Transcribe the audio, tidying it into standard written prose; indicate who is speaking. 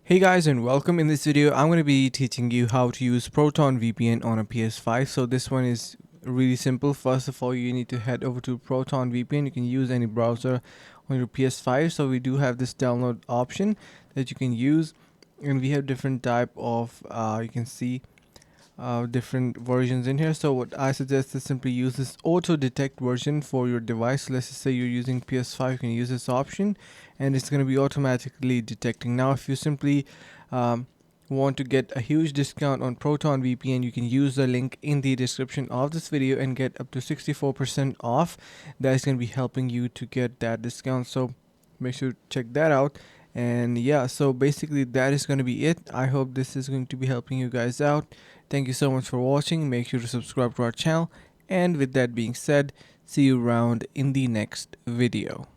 Speaker 1: Hey guys and welcome. In this video I'm going to be teaching you how to use Proton VPN on a PS5. So this one is really simple. First of all, you need to head over to Proton VPN. You can use any browser on your PS5. So we do have this download option that you can use, and we have different type of you can see different versions in here. So what I suggest is simply use this auto detect version for your device. Let's just say you're using PS5, you can use this option and it's going to be automatically detecting. Now if you simply want to get a huge discount on Proton VPN, you can use the link in the description of this video and get up to 64% off. That is going to be helping you to get that discount, so make sure to check that out. And yeah, so basically that is going to be it. I hope this is going to be helping you guys out. Thank you so much for watching. Make sure to subscribe to our channel, and with that being said, see you around in the next video.